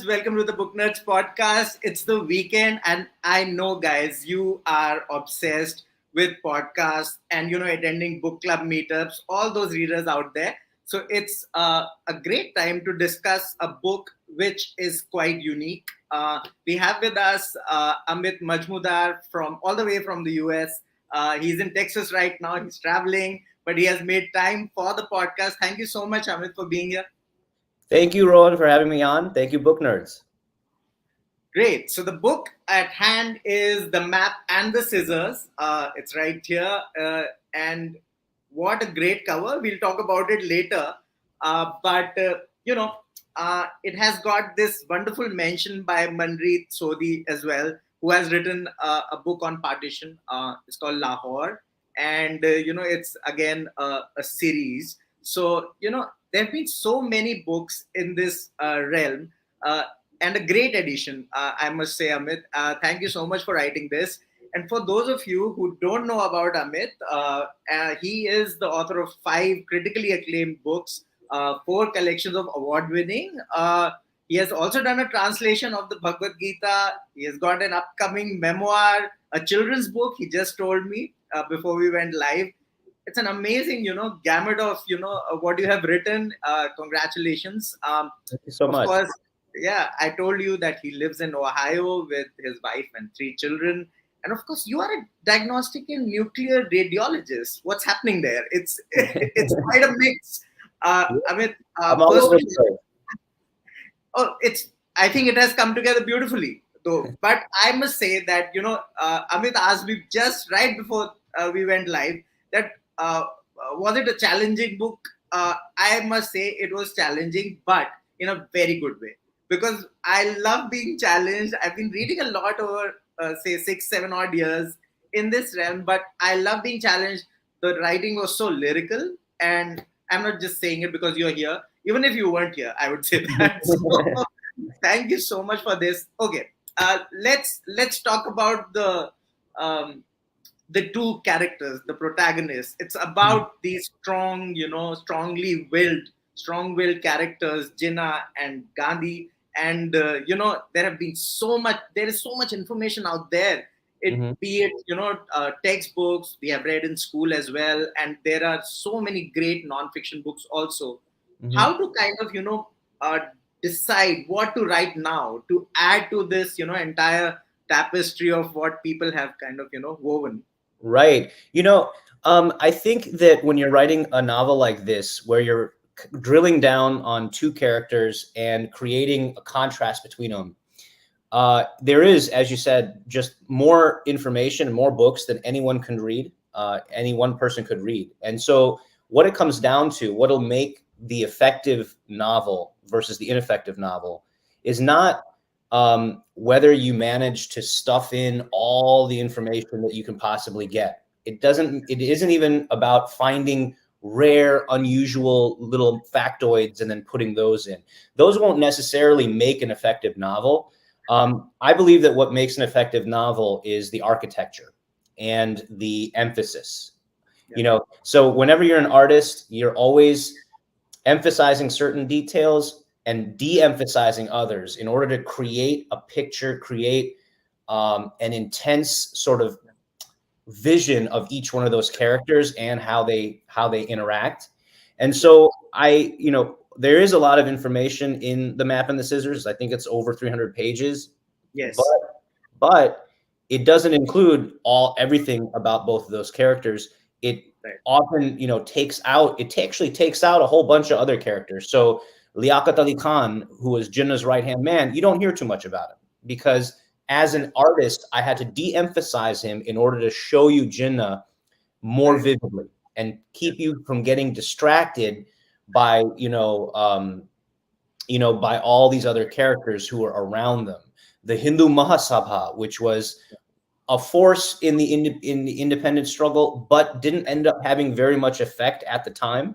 Booknerds. Welcome to the Booknerds podcast. It's the weekend, and I know, guys, you are obsessed with podcasts and attending book club meetups. All those readers out there. So it's a great time to discuss a book which is quite unique. We have with us Amit Majmudar from all the way from the US. He's in Texas right now. He's traveling, but he has made time for the podcast. Thank you so much, Amit, for being here. Thank you, Rohan, for having me on. Thank you, Book Nerds. Great. So the book at hand is The Map and the Scissors. It's right here. And what a great cover. We'll talk about it later. It has got this wonderful mention by Manpreet Sodhi as well, who has written a book on partition. It's called Lahore. And, it's again a series. So, there have been so many books in this realm. And a great edition, I must say, Amit. Thank you so much for writing this. And for those of you who don't know about Amit, he is the author of 5 critically acclaimed books, 4 collections of award-winning. He has also done a translation of the Bhagavad Gita. He has got an upcoming memoir, a children's book, he just told me before we went live. It's an amazing, gamut of, what you have written. Congratulations. Thank you so much. Of course, yeah, I told you that he lives in Ohio with his wife and 3 children. And of course, you are a diagnostic and nuclear radiologist. What's happening there? It's quite a mix. Amit, I'm all over the place. Oh, I think it has come together beautifully, though. But I must say that, Amit asked me just right before we went live that was it a challenging book? I must say it was challenging, but in a very good way. Because I love being challenged. I've been reading a lot over, say, 6, 7 odd years in this realm, but I love being challenged. The writing was so lyrical, and I'm not just saying it because you're here. Even if you weren't here, I would say that. So, thank you so much for this. Okay, let's talk about the 2 characters, the protagonists. It's about these strong-willed characters, Jinnah and Gandhi. And there is so much information out there. Be it textbooks we have read in school as well, and there are so many great non-fiction books also. How to kind of decide what to write now to add to this entire tapestry of what people have kind of woven. Right. I think that when you're writing a novel like this, where you're drilling down on 2 characters and creating a contrast between them, there is, as you said, just more information and more books than anyone can read, any one person could read. And so what it comes down to, what'll make the effective novel versus the ineffective novel is not whether you manage to stuff in all the information that you can possibly get. It isn't even about finding rare, unusual little factoids and then putting those in. Those won't necessarily make an effective novel. I believe that what makes an effective novel is the architecture and the emphasis. Yeah. So whenever you're an artist, you're always emphasizing certain details and de-emphasizing others in order to create a picture, create an intense sort of vision of each one of those characters and how they interact. And so there is a lot of information in The Map and the Scissors. I think it's over 300 pages. Yes. But it doesn't include everything about both of those characters. It often, actually takes out a whole bunch of other characters. So Liaquat Ali Khan, who was Jinnah's right-hand man, you don't hear too much about him because as an artist, I had to de-emphasize him in order to show you Jinnah more vividly and keep you from getting distracted by, by all these other characters who are around them. The Hindu Mahasabha, which was a force in the independence struggle, but didn't end up having very much effect at the time.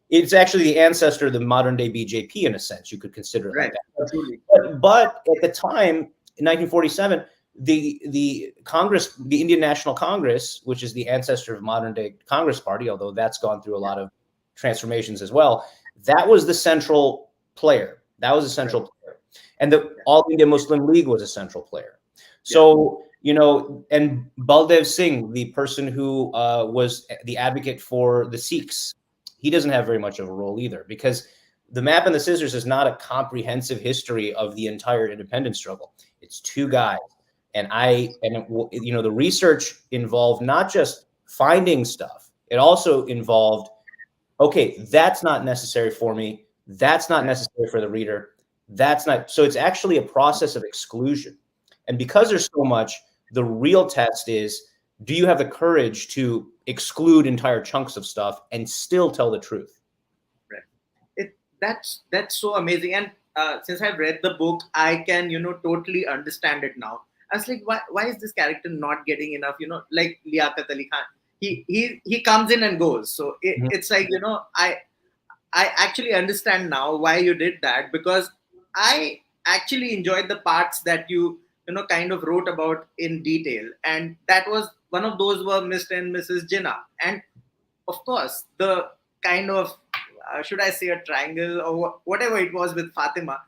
It's actually the ancestor of the modern day BJP in a sense. You could consider it like that. Absolutely. But at the time, in 1947, the Congress, the Indian National Congress, which is the ancestor of modern day Congress Party, although that's gone through a lot of transformations as well, that was the central player. That was the central player. And the All India Muslim League was a central player. So, and Baldev Singh, the person who was the advocate for the Sikhs, he doesn't have very much of a role either, because The Map and the Scissors is not a comprehensive history of the entire independence struggle. It's two guys. And the research involved not just finding stuff, it also involved, okay, that's not necessary for me. That's not necessary for the reader. That's not. So it's actually a process of exclusion. And because there's so much, the real test is, do you have the courage to exclude entire chunks of stuff and still tell the truth? Right. That's so amazing. And since I've read the book, I can totally understand it now. I was like, why is this character not getting enough? Like Liaquat Ali Khan, he comes in and goes. So it's like I actually understand now why you did that, because I actually enjoyed the parts that you kind of wrote about in detail, and that was one of those were Mr. and Mrs. Jinnah, and of course the kind of should I say a triangle or whatever it was with Fatima,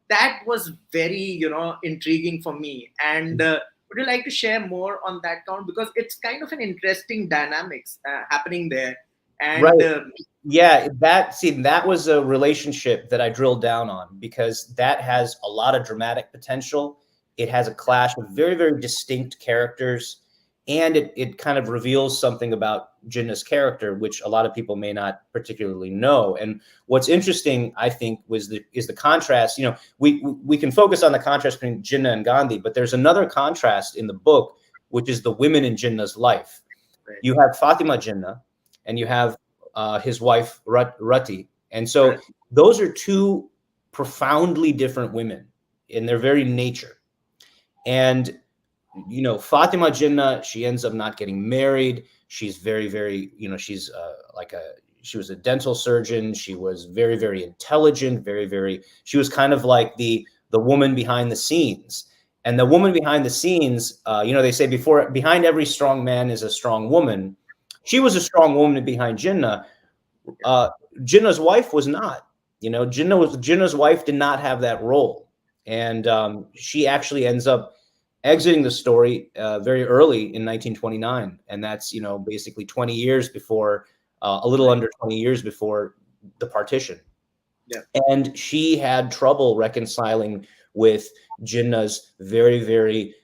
that was very intriguing for me. And would you like to share more on that count, because it's kind of an interesting dynamics happening there, and Right. Yeah, that was a relationship that I drilled down on, because that has a lot of dramatic potential. It has a clash of very, very distinct characters, and it kind of reveals something about Jinnah's character, which a lot of people may not particularly know. And what's interesting, I think, is the contrast. We can focus on the contrast between Jinnah and Gandhi, but there's another contrast in the book, which is the women in Jinnah's life. Right. You have Fatima Jinnah, and you have his wife Rati, and so those are two profoundly different women in their very nature. And Fatima Jinnah, she ends up not getting married. She's very, very, she's she was a dental surgeon. She was very, very intelligent, very, very, she was kind of like the woman behind the scenes. And the woman behind the scenes, they say behind every strong man is a strong woman. She was a strong woman behind Jinnah. Jinnah's wife was not. Jinnah's wife did not have that role, and she actually ends up exiting the story very early in 1929, and that's basically 20 years before, a little under 20 years before the partition. Yeah. And she had trouble reconciling with Jinnah's very, very,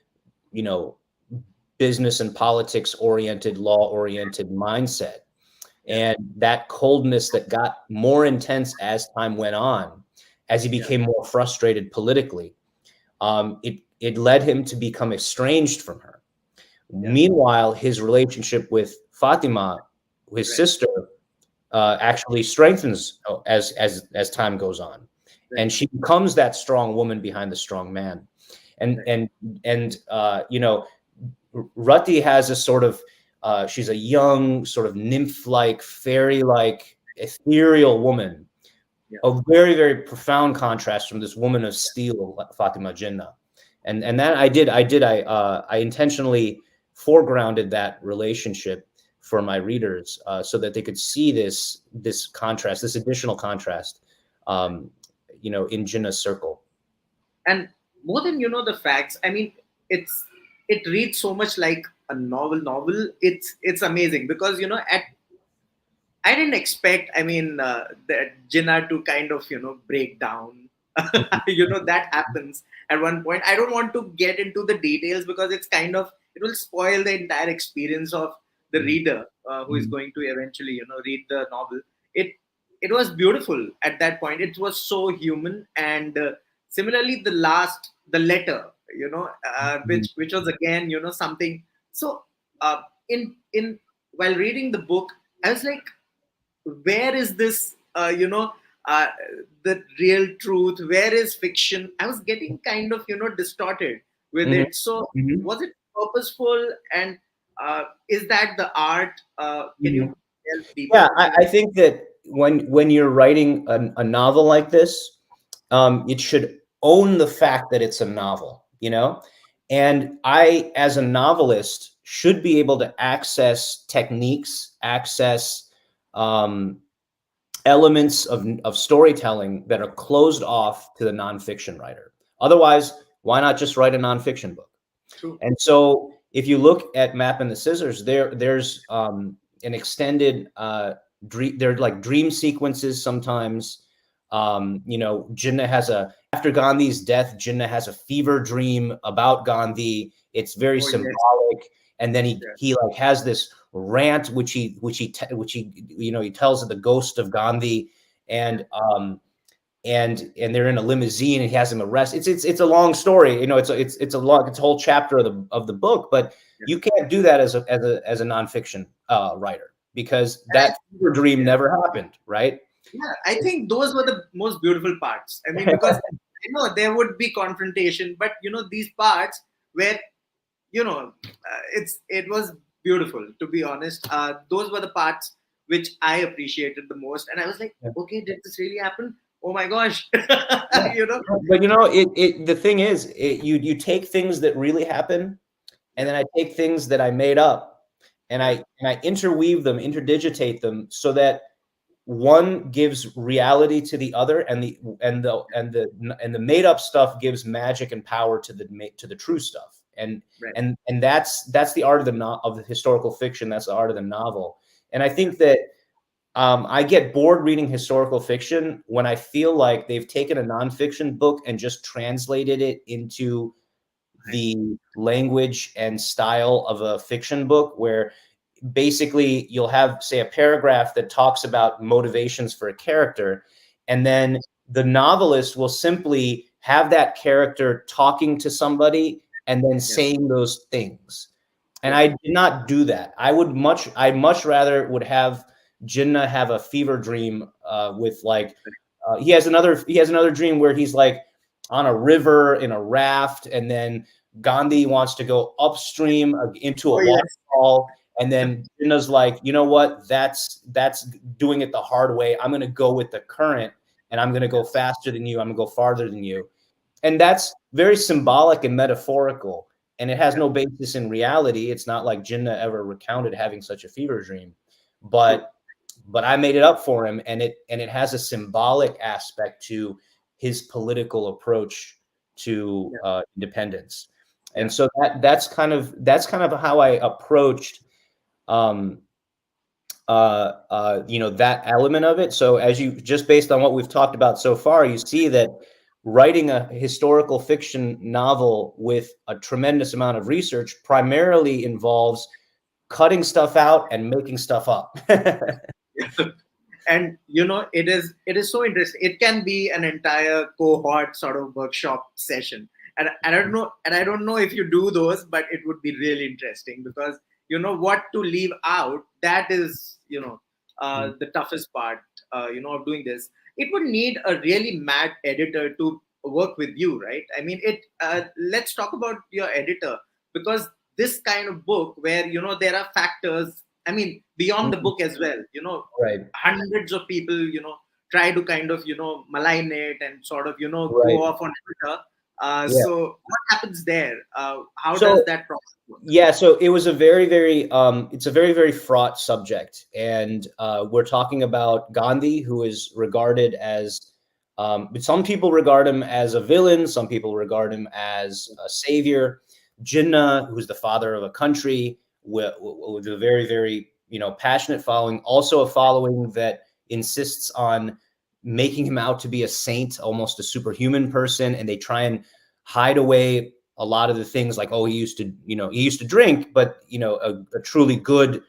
business and politics oriented, law oriented mindset. And that coldness that got more intense as time went on, as he became more frustrated politically, it led him to become estranged from her. Meanwhile, his relationship with Fatima, his sister, actually strengthens as time goes on, and she becomes that strong woman behind the strong man. And Rati has a sort of, she's a young, sort of nymph-like, fairy-like, ethereal woman. A very, very profound contrast from this woman of steel, Fatima Jinnah. And that I intentionally foregrounded that relationship for my readers, so that they could see this contrast, this additional contrast, in Jinnah's circle. And more than the facts, I mean, it reads so much like a novel. It's amazing, because I didn't expect, I mean, that Jinnah to kind of break down. That happens at one point. I don't want to get into the details, because it will spoil the entire experience of the reader who is going to eventually read the novel. It was beautiful at that point. It was so human. And similarly, the letter, which was again something. So in while reading the book, I was like, where is this the real truth, where is fiction? I was getting kind of distorted with it. So was it purposeful, and is that the art? Can you delve deeper? Yeah, I think that when you're writing a novel like this, it should own the fact that it's a novel, and I, as a novelist, should be able to access techniques, access elements of storytelling that are closed off to the nonfiction writer. Otherwise, why not just write a nonfiction book? True. And so if you look at Map and the Scissors, there's an extended dream. They're like dream sequences sometimes. Jinnah has after Gandhi's death, Jinnah has a fever dream about Gandhi. It's very Oh yes. symbolic. And then Yeah. he like has this rant, which he he tells of the ghost of Gandhi, and they're in a limousine and he has him arrested. It's a long story, it's a whole chapter of the book, but Yeah. you can't do that as a nonfiction writer, because And that fever dream yeah. never happened, right? Yeah, I think those were the most beautiful parts. I mean, because there would be confrontation, but these parts where it was beautiful, to be honest. Those were the parts which I appreciated the most, and I was like, Yeah. okay, did this really happen? Oh my gosh. Yeah. But the thing is, you take things that really happen, and then I take things that I made up, and Yeah. I interweave them, interdigitate them, so that one gives reality to the other, and the made up stuff gives magic and power to the true stuff. And Right. and that's the art of the historical fiction. That's the art of the novel. And I think that I get bored reading historical fiction when I feel like they've taken a nonfiction book and just translated it into the language and style of a fiction book, where basically you'll have, say, a paragraph that talks about motivations for a character, and then the novelist will simply have that character talking to somebody and then saying those things. And I did not do that. I much rather would have Jinnah have a fever dream with like he has another dream where he's like on a river in a raft, and then Gandhi wants to go upstream into a waterfall, and then Jinnah's like, you know what? That's doing it the hard way. I'm going to go with the current, and I'm going to go faster than you. I'm going to go farther than you. And that's very symbolic and metaphorical, and it has no basis in reality. It's not like Jinnah ever recounted having such a fever dream, but I made it up for him, and it has a symbolic aspect to his political approach to independence. And so that's kind of how I approached that element of it. So as you just based on what we've talked about so far, you see that writing a historical fiction novel with a tremendous amount of research primarily involves cutting stuff out and making stuff up. And it is so interesting. It can be an entire cohort sort of workshop session, and I don't know if you do those, but it would be really interesting, because what to leave out, that is the toughest part of doing this. It would need a really mad editor to work with you, right? I mean, let's talk about your editor, because this kind of book where there are factors, I mean, beyond the book as well, Right. hundreds of people, try to kind of, malign it and sort of, Right. go off on Twitter. Yeah. So what happens there? How So- does that process work? Yeah, so it was a very, very, it's a very, very fraught subject. And we're talking about Gandhi, who is regarded as, some people regard him as a villain, some people regard him as a savior. Jinnah, who's the father of a country with a very, very, passionate following, also a following that insists on making him out to be a saint, almost a superhuman person, and they try and hide away a lot of the things, like, oh, he used to drink, but a truly good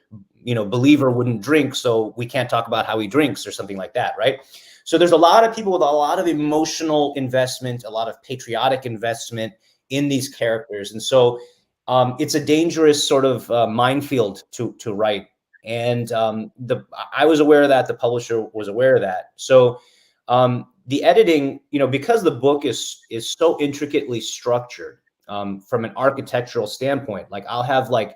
believer wouldn't drink, so we can't talk about how he drinks or something like that, right? So there's a lot of people with a lot of emotional investment, a lot of patriotic investment in these characters, and so it's a dangerous sort of minefield to write. And I was aware of that. The publisher was aware of that. So the editing, because the book is so intricately structured from an architectural standpoint, like I'll have like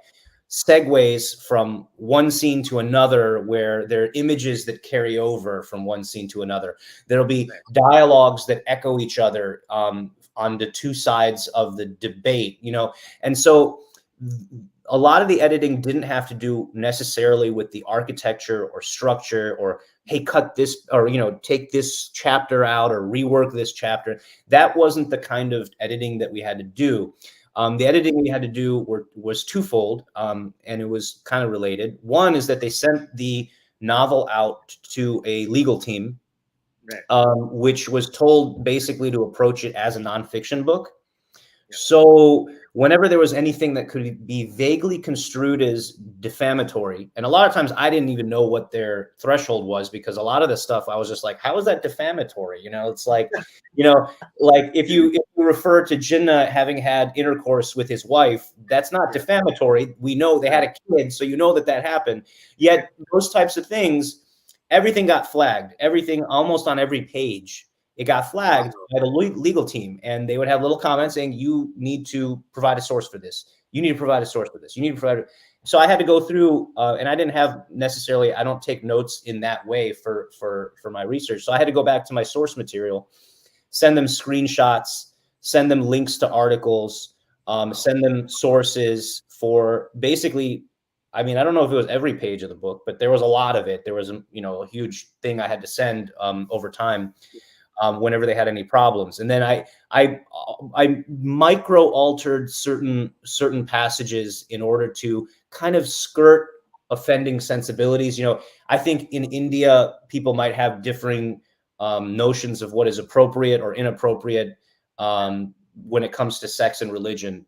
segues from one scene to another where there are images that carry over from one scene to another. There'll be dialogues that echo each other on the two sides of the debate, and so a lot of the editing didn't have to do necessarily with the architecture or structure or, hey, cut this, or, take this chapter out or rework this chapter. That wasn't the kind of editing that we had to do. The editing we had to do was twofold, and it was kind of related. One is that they sent the novel out to a legal team, Right. which was told basically to approach it as a nonfiction book. So whenever there was anything that could be vaguely construed as defamatory, and a lot of times I didn't even know what their threshold was, because a lot of the stuff I was just like, how is that defamatory? It's like, like if you refer to Jinnah having had intercourse with his wife, that's not defamatory. We know they had a kid, so that happened. Yet those types of things, everything got flagged. Everything, almost on every page, it got flagged by the legal team, and they would have little comments saying, you need to provide a source for this. You need to provide a source for this. You need to provide. So I had to go through, and I didn't have necessarily, I don't take notes in that way for my research. So I had to go back to my source material, send them screenshots, send them links to articles, send them sources for basically, I mean, I don't know if it was every page of the book, but there was a lot of it. There was, a huge thing I had to send over time. Whenever they had any problems, and then I micro altered certain passages in order to kind of skirt offending sensibilities. I think in India people might have differing notions of what is appropriate or inappropriate when it comes to sex and religion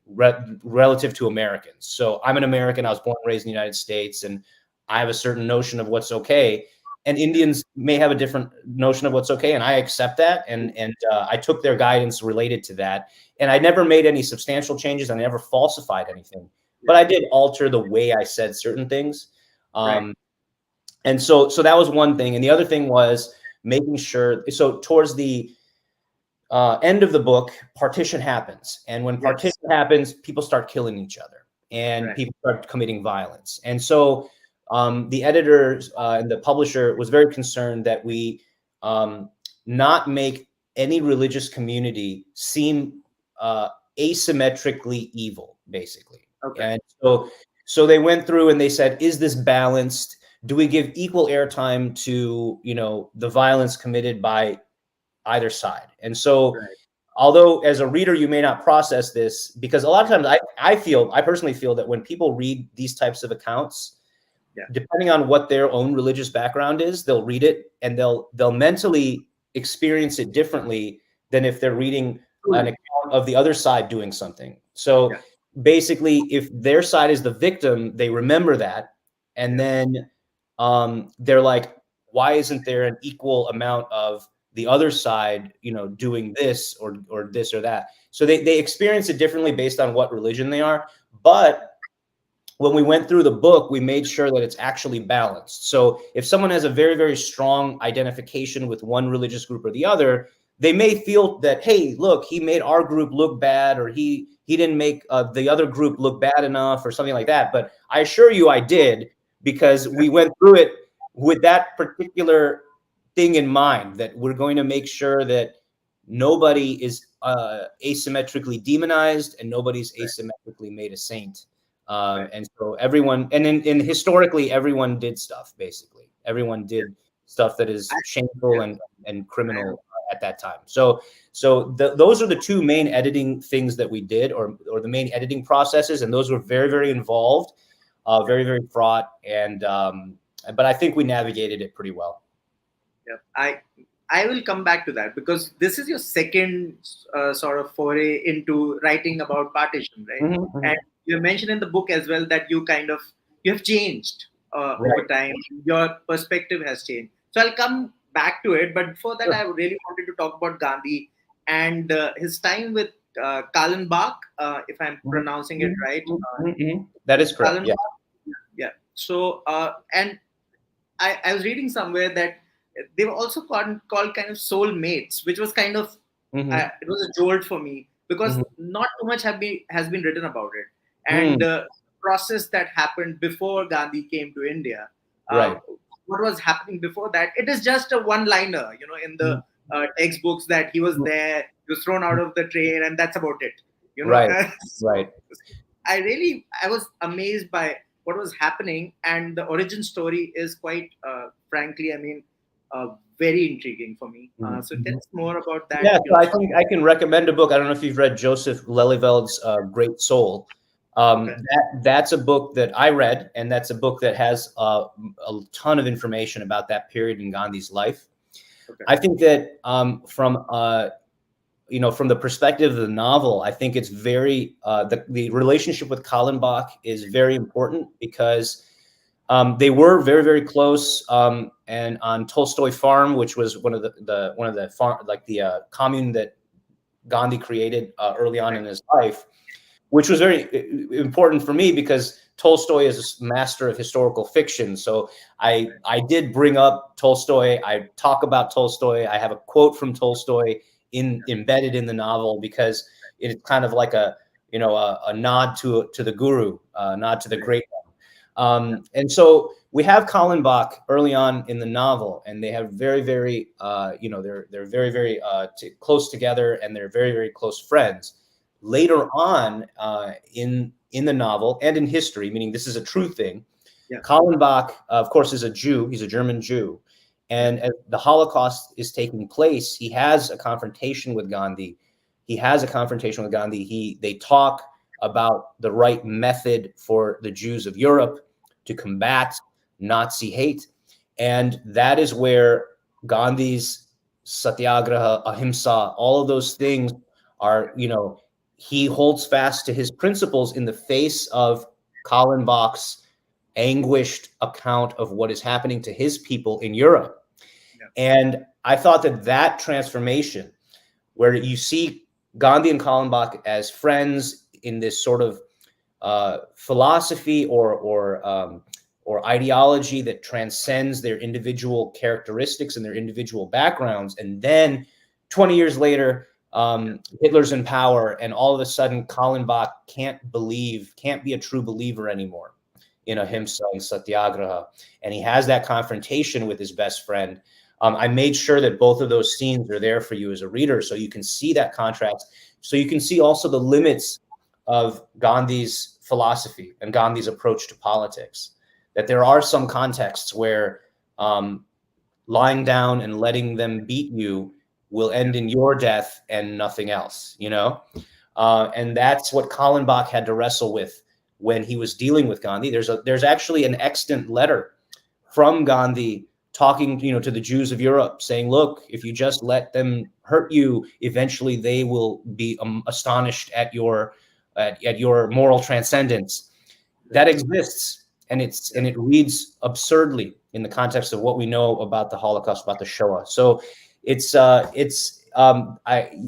relative to Americans. So I'm an American. I was born and raised in the United States, and I have a certain notion of what's okay. And Indians may have a different notion of what's okay, and I accept that. And I took their guidance related to that, and I never made any substantial changes. I never falsified anything, but I did alter the way I said certain things. And so that was one thing. And the other thing was making sure. So towards the end of the book, partition happens, and when partition happens, people start killing each other, and people start committing violence, and so. The editors and the publisher was very concerned that we not make any religious community seem asymmetrically evil, basically. And so they went through and they said, is this balanced? Do we give equal airtime to, the violence committed by either side? And so although as a reader, you may not process this, because a lot of times I personally feel that when people read these types of accounts, depending on what their own religious background is, they'll read it and they'll mentally experience it differently than if they're reading an account of the other side doing something. So basically, if their side is the victim, they remember that, and then they're like, why isn't there an equal amount of the other side, doing this or this or that? So they experience it differently based on what religion they are. But when we went through the book, we made sure that it's actually balanced. So if someone has a very, very strong identification with one religious group or the other, they may feel that, hey, look, he made our group look bad, or he didn't make the other group look bad enough, or something like that. But I assure you I did, because we went through it with that particular thing in mind, that we're going to make sure that nobody is asymmetrically demonized and nobody's asymmetrically made a saint. And so everyone, and in historically, everyone did stuff. Basically, everyone did stuff that is shameful and criminal at that time. So those are the two main editing things that we did, or the main editing processes, and those were very, very involved, very, very fraught, and but I think we navigated it pretty well. I will come back to that, because this is your second sort of foray into writing about partition, right? And you mentioned in the book as well that you have changed over time. Your perspective has changed. So I'll come back to it. But before that, I really wanted to talk about Gandhi and his time with Kallenbach, if I'm pronouncing it right. That is correct. Yeah. So, and I was reading somewhere that they were also called kind of soulmates, which was kind of, it was a jolt for me, because not too much has been written about it. And the process that happened before Gandhi came to India, what was happening before that, it is just a one-liner, in the textbooks, that he was there, he was thrown out of the train, and that's about it. Right. I was amazed by what was happening, and the origin story is quite, frankly, I mean, very intriguing for me. So tell Mhm. us more about that. Yeah, You so know, I think I can recommend a book. I don't know if you've read Joseph Lelyveld's Great Soul. okay, That's a book that I read, and that's a book that has a ton of information about that period in Gandhi's life. okay, I think that from the perspective of the novel, I think it's very the relationship with Kallenbach is very important because they were very, very close. And on Tolstoy Farm, which was one of the farm, like the commune that Gandhi created early on right, in his life, which was very important for me because Tolstoy is a master of historical fiction. So I did bring up Tolstoy. I talk about Tolstoy. I have a quote from Tolstoy embedded in the novel because it's kind of like a nod to the guru, a nod to the right, great. yeah, And so we have Kallenbach early on in the novel, and they have very, very, they're very, very close together, and they're very, very close friends. Later on in the novel and in history, meaning this is a true thing, yeah, Kallenbach, of course, is a Jew. He's a German Jew, yeah, and as the Holocaust is taking place, he has a confrontation with Gandhi. They talk about the right method for the Jews of Europe to combat Nazi hate. And that is where Gandhi's satyagraha, ahimsa, all of those things are, he holds fast to his principles in the face of Kallenbach's anguished account of what is happening to his people in Europe. yeah, And I thought that transformation, where you see Gandhi and Kallenbach as friends in this sort of philosophy or ideology that transcends their individual characteristics and their individual backgrounds, and then 20 years later, Hitler's in power, and all of a sudden, Kallenbach can't be a true believer anymore in yeah, ahimsa and satyagraha, and he has that confrontation with his best friend. I made sure that both of those scenes are there for you as a reader, so you can see that contrast. So you can see also the limits of Gandhi's philosophy and Gandhi's approach to politics. That there are some contexts where lying down and letting them beat you will yeah, end in your death and nothing else, and that's what Kallenbach had to wrestle with when he was dealing with Gandhi. There's actually an extant letter from Gandhi talking, to the Jews of Europe, saying, "Look, if you just let them hurt you, eventually they will be astonished at your moral transcendence." That right. exists, and it reads absurdly in the context of what we know about the Holocaust, about the Shoah. So it's I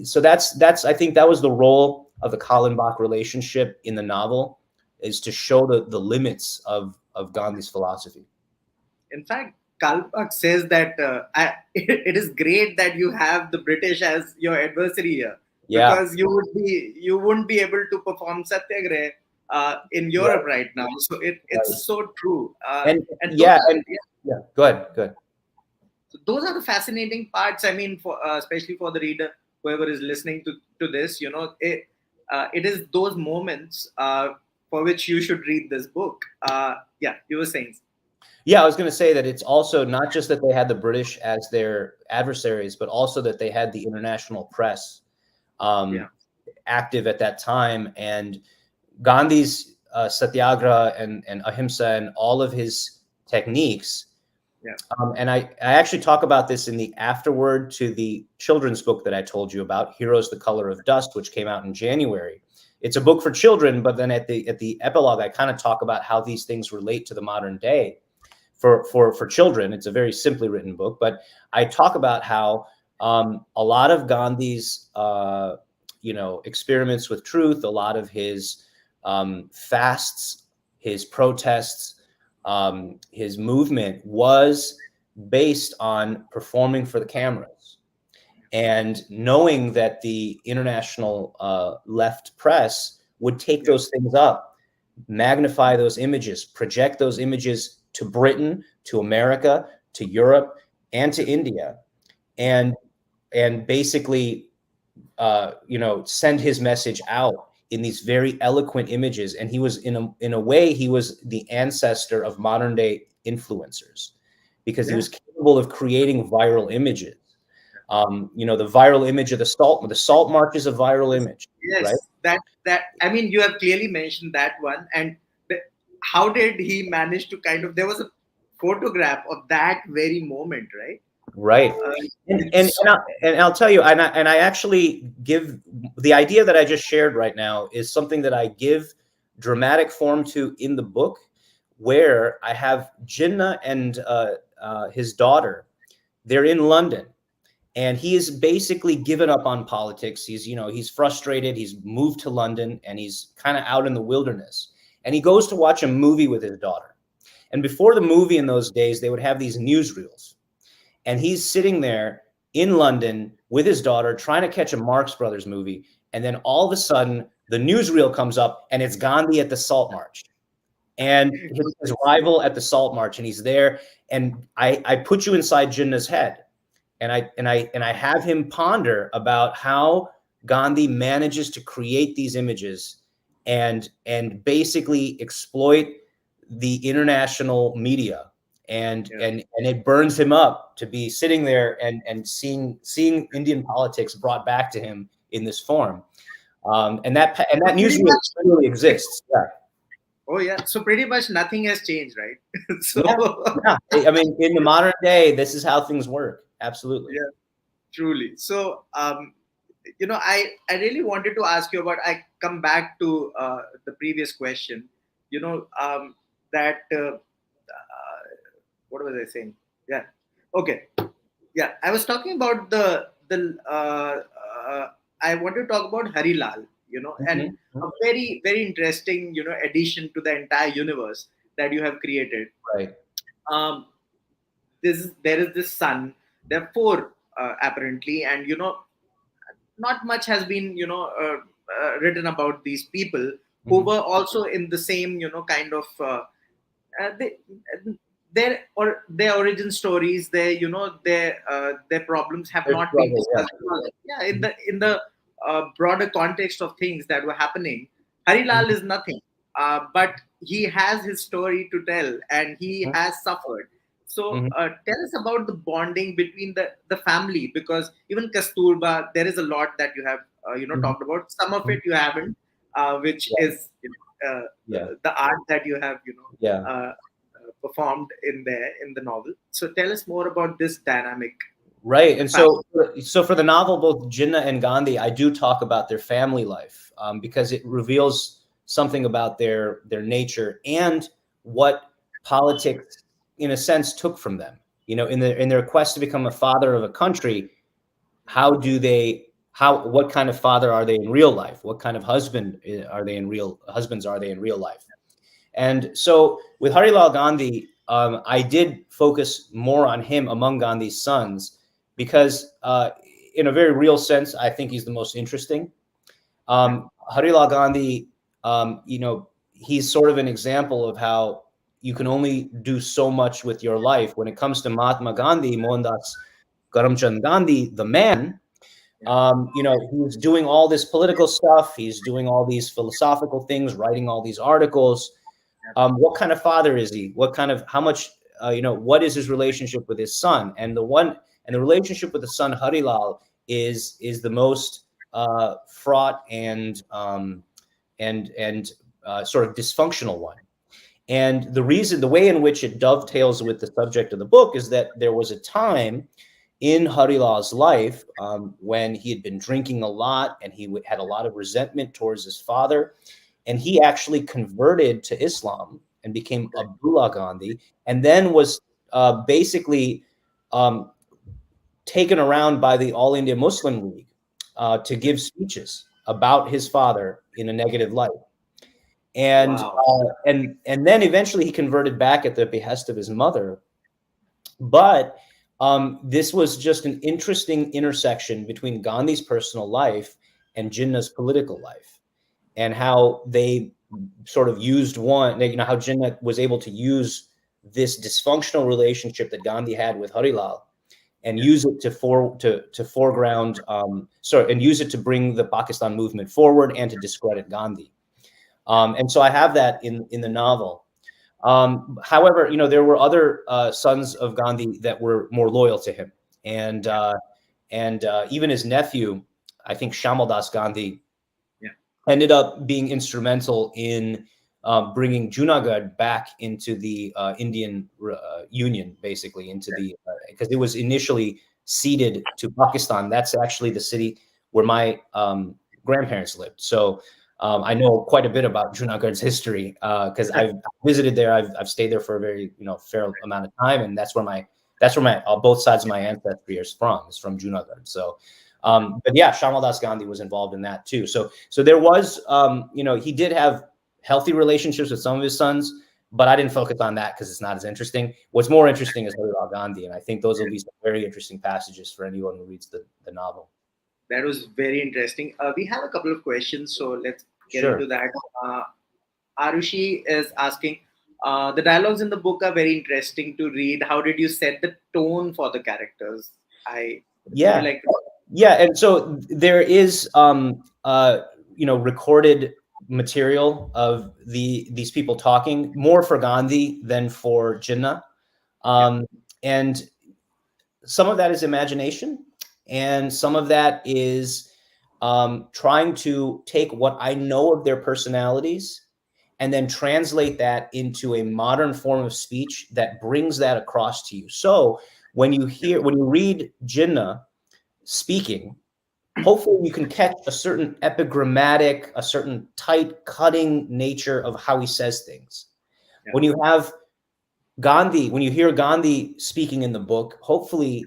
so that's I think that was the role of the Kallenbach relationship in the novel, is to show the limits of Gandhi's philosophy. In fact, Kalpak says that it is great that you have the British as your adversary here, Yeah. because you wouldn't be able to perform satyagrah in Europe Right. right now. So Right. it's so true. And And those yeah, are, and yeah, go ahead. Go ahead. so those are the fascinating parts. I mean, for especially for the reader, whoever is listening to this, it is those moments for which you should read this book. Yeah, you were saying. Yeah, I was going to say that it's also not just that they had the British as their adversaries, but also that they had the international press Yeah, um, active at that time. And Gandhi's satyagraha and ahimsa and all of his techniques. yeah, And I actually talk about this in the afterword to the children's book that I told you about, Heroes, the Color of Dust, which came out in January. It's a book for children, but then at the epilogue, I kind of talk about how these things relate to the modern day for children. It's a very simply written book, but I talk about how a lot of Gandhi's experiments with truth, a lot of his fasts, his protests, his movement was based on performing for the cameras and knowing that the international left press would take yeah, those things up, magnify those images, project those images to Britain, to America, to Europe, and to India, and basically, send his message out in these very eloquent images. And he was in a way, he was the ancestor of modern day influencers, because he Yeah. was capable of creating viral images. The viral image of the salt march is a viral image, right? Yes, that I mean, you have clearly mentioned that one, and the, how did he manage to kind of? There was a photograph of that very moment, right? Right. Uh, And and it's and, I, and I'll tell you, and I actually give the idea that I just shared right now is something that I give dramatic form to in the book, where I have Jinnah and his daughter. They're in London, and he is basically given up on politics. He's frustrated. He's moved to London, and he's kind of out in the wilderness. And he goes to watch a movie with his daughter. And before the movie in those days, they would have these newsreels, and he's sitting there in London with his daughter trying to catch a Marx Brothers movie. And then all of a sudden, the newsreel comes up, and it's Gandhi at the Salt March, and his rival at the Salt March, and he's there. And I put you inside Jinnah's head, and I have him ponder about how Gandhi manages to create these images and basically exploit the international media, and yeah. and it burns him up to be sitting there and seeing Indian politics brought back to him in this form. And that Pretty newsreel much. really exists. Yeah. Oh yeah. So pretty much nothing has changed, right? So Yeah. Yeah. I mean, in the modern day, this is how things work. Absolutely. yeah, truly. So I really wanted to ask you about. I come back to the previous question. You know, that what was I saying? Yeah. Okay. Yeah, I was talking about I want to talk about Harilal, and Mhm. a very very interesting addition to the entire universe that you have created. Right. Um, there is this son. There are four apparently, and not much has been written about these people who Mhm. were also in the same kind of they, their origin stories, their problems have There's not been struggle. Yeah. discussed. Because, yeah, in the broader context of things that were happening, Harilal Mhm. is nothing, but he has his story to tell, and he Mhm. has suffered. So Mhm. tell us about the bonding between the family, because even Kasturba, there is a lot that you have Mhm. talked about. Some of Mhm. it you haven't, which Yeah. is Yeah. the art that you have Yeah. performed in there in the novel. So tell us more about this dynamic Right. And family. so for the novel, both Jinnah and Gandhi, I do talk about their family life, because it reveals something about their nature and what politics, in a sense, took from them. In their quest to become a father of a country, how do they what kind of father are they in real life? What kind of husbands are they in real life? And so with Harilal Gandhi, I did focus more on him among Gandhi's sons, because, in a very real sense, I think he's the most interesting. Yeah, Harilal Gandhi, he's sort of an example of how you can only do so much with your life. When it comes to Mahatma Gandhi, Mohandas Karamchand Gandhi, the man, yeah, he's doing all this political stuff. He's doing all these philosophical things, writing all these articles. yeah. What kind of father is he? How much, what is his relationship with his son? And the relationship with the son Harilal is the most fraught and sort of dysfunctional one. And the way in which it dovetails with the subject of the book is that there was a time in Harilal's life, when he had been drinking a lot, and he had a lot of resentment towards his father, and he actually converted to Islam and became Abdullah Gandhi, and then was basically um, taken around by the All India Muslim League to give speeches about his father in a negative light. And Wow. then eventually he converted back at the behest of his mother. But this was just an interesting intersection between Gandhi's personal life and Jinnah's political life, and how they sort of used how Jinnah was able to use this dysfunctional relationship that Gandhi had with Harilal and use it to foreground, and use it to bring the Pakistan movement forward and to discredit Gandhi. And so I have that in the novel. However, there were other sons of Gandhi that were more loyal to him, and even his nephew, I think Shamal Das Gandhi, ended up being instrumental in bringing Junagadh back into the Indian Union, basically into the because it was initially ceded to Pakistan. That's actually the city where my grandparents lived. So I know quite a bit about Junagadh's history because I've visited there. I've stayed there for a very fair amount of time, and that's where my both sides of my ancestry is from Junagadh. So. But yeah, Shamal Das Gandhi was involved in that too. So there was, he did have healthy relationships with some of his sons, but I didn't focus on that because it's not as interesting. What's more interesting is Harirao Gandhi, and I think those will be some very interesting passages for anyone who reads the novel. That was very interesting. We have a couple of questions, so let's get Sure. into that. Arushi is asking, the dialogues in the book are very interesting to read. How did you set the tone for the characters? Yeah. Would you like to... Yeah, and so there is, recorded material of these people talking more for Gandhi than for Jinnah, and some of that is imagination, and some of that is trying to take what I know of their personalities and then translate that into a modern form of speech that brings that across to you. So when you read Jinnah speaking, hopefully you can catch a certain epigrammatic, a certain tight, cutting nature of how he says things. Yeah. When you hear Gandhi speaking in the book, hopefully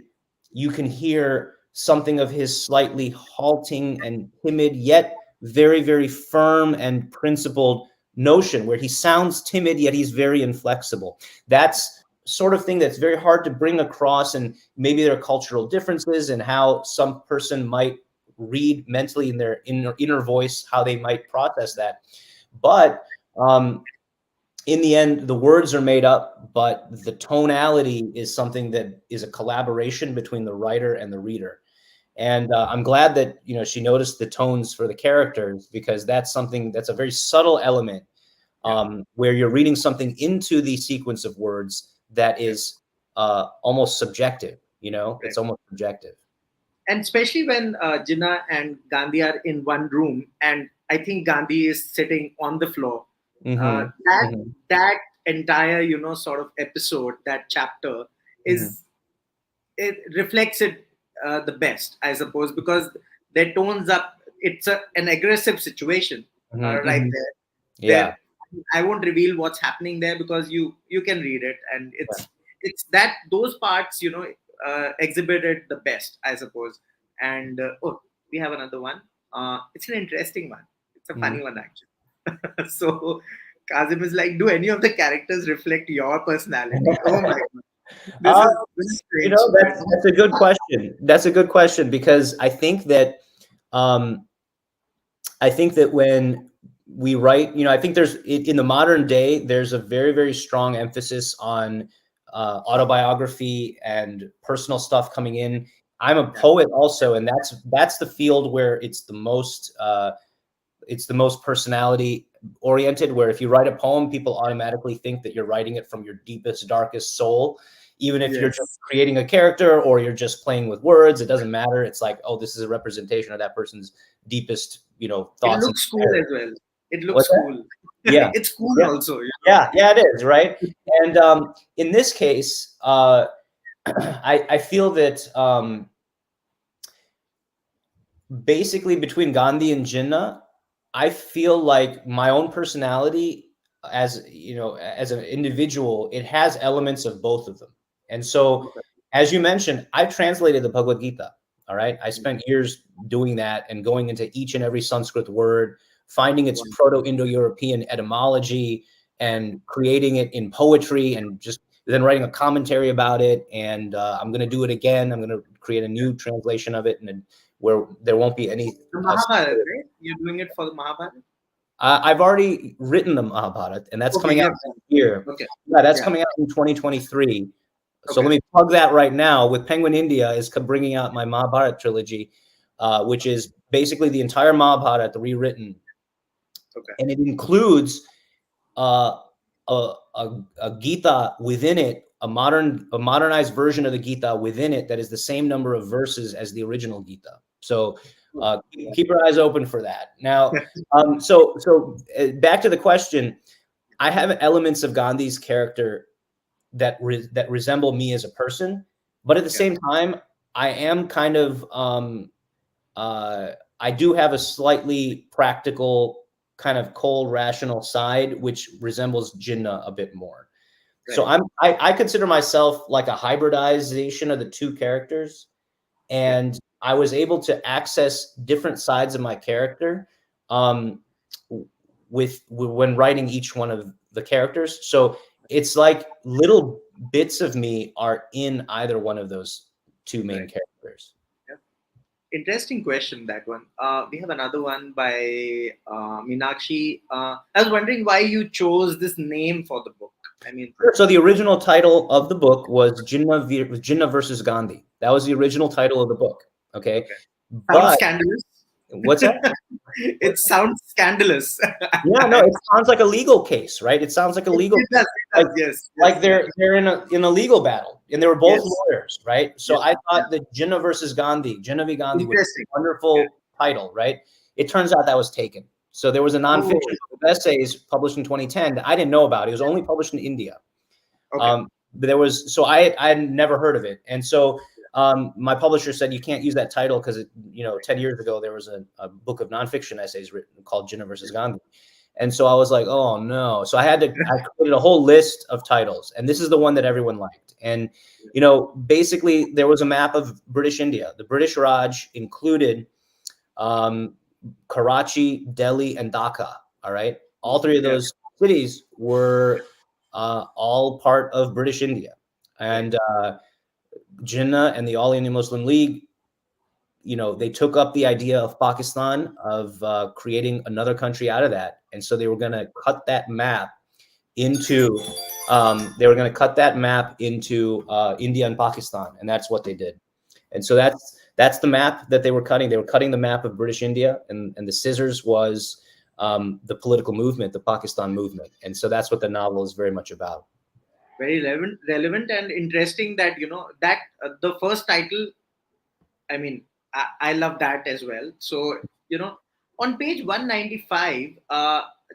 you can hear something of his slightly halting and timid, yet very, very firm and principled notion, where he sounds timid, yet he's very inflexible. That's sort of thing that's very hard to bring across, and maybe there are cultural differences in how some person might read mentally in their inner voice, how they might process that. But in the end, the words are made up, but the tonality is something that is a collaboration between the writer and the reader. And I'm glad that she noticed the tones for the characters, because that's a very subtle element where you're reading something into the sequence of words that is almost subjective. It's almost subjective. And especially when Jinnah and Gandhi are in one room, and I think Gandhi is sitting on the floor. That entire sort of episode, that chapter is it reflects it the best, I suppose, because their tones up. It's an aggressive situation right there. Yeah. I won't reveal what's happening there because you can read it, and it's that those parts exhibited the best, I suppose. And we have another one. It's an interesting one. It's a funny one, actually. So Kazim is like, do any of the characters reflect your personality? Oh my god. This is strange. That's a good question. That's a good question, because I think that when we write, I think there's in the modern day, there's a very, very strong emphasis on autobiography and personal stuff coming in. I'm a poet also, and that's the field where it's the most personality oriented, where if you write a poem, people automatically think that you're writing it from your deepest, darkest soul. Even if you're just creating a character or you're just playing with words, it doesn't matter. It's like, oh, this is a representation of that person's deepest, thoughts. It looks cool as well. It looks cool. Yeah. It's cool also. Yeah, it is, right? And in this case, I feel that basically between Gandhi and Jinnah, I feel like my own personality as an individual, it has elements of both of them. And so, as you mentioned, I've translated the Bhagavad Gita. All right. I spent years doing that and going into each and every Sanskrit word, finding its Proto-Indo-European etymology and creating it in poetry, and just then writing a commentary about it. And I'm going to do it again. I'm going to create a new translation of it, and where there won't be any. The Mahabharata, right? You're doing it for the Mahabharata? I've already written the Mahabharata, and that's coming out next year. Okay. Yeah, that's coming out in 2023. So let Okay. me plug that right now. With Penguin India is bringing out my Mahabharata trilogy, which is basically the entire Mahabharata rewritten, Okay. and it includes uh, a Gita within it, a modernized version of the Gita within it that is the same number of verses as the original Gita. So keep your eyes open for that. Now, back to the question. I have elements of Gandhi's character that resemble me as a person, but at the Yeah. same time, I am kind of I do have a slightly practical, kind of cold, rational side, which resembles Jinnah a bit more. So Right. I consider myself like a hybridization of the two characters, Yeah. and I was able to access different sides of my character um, when writing each one of the characters. So it's like little bits of me are in either one of those two main Right. characters. Yeah. Interesting question, that one. We have another one by Meenakshi. I was wondering why you chose this name for the book. I mean, Sure. So the original title of the book was Jinnah versus Gandhi. That was the original title of the book. Okay, okay. Sounds but scandalous. what's that? It sounds scandalous. Yeah, no, it sounds like a legal case, right? It sounds like a legal It does. case. It Like does. Yes. Yes. like they're in a legal battle, and they were both Yes. lawyers, right? So Yes. I Yeah. thought that Jinnah versus Gandhi, Jinnah v. Gandhi, would be Interesting. a Yeah. wonderful title, right? It turns out that was taken. So there was a nonfiction Oh. book of essays published in 2010 that I didn't know about. It was only published in India. Okay. But there was, so I had never heard of it, and so my publisher said you can't use that title because 10 years ago there was a book of nonfiction essays written called Jinnah versus Gandhi, and so I was like, oh no. So I created a whole list of titles, and this is the one that everyone liked. And basically there was a map of British India. The British Raj included um, Karachi, Delhi, and Dhaka. All right, all three of Yeah. those cities were all part of British India, Right. and Jinnah and the All India Muslim League, they took up the idea of Pakistan, of creating another country out of that, and so they were going to cut that map into India and Pakistan, and that's what they did. And so that's the map that they were cutting. They were cutting the map of British India, and the scissors was the political movement, the Pakistan movement. And so that's what the novel is very much about. Very relevant and interesting that that the first title. I mean, I love that as well. So, on page 195,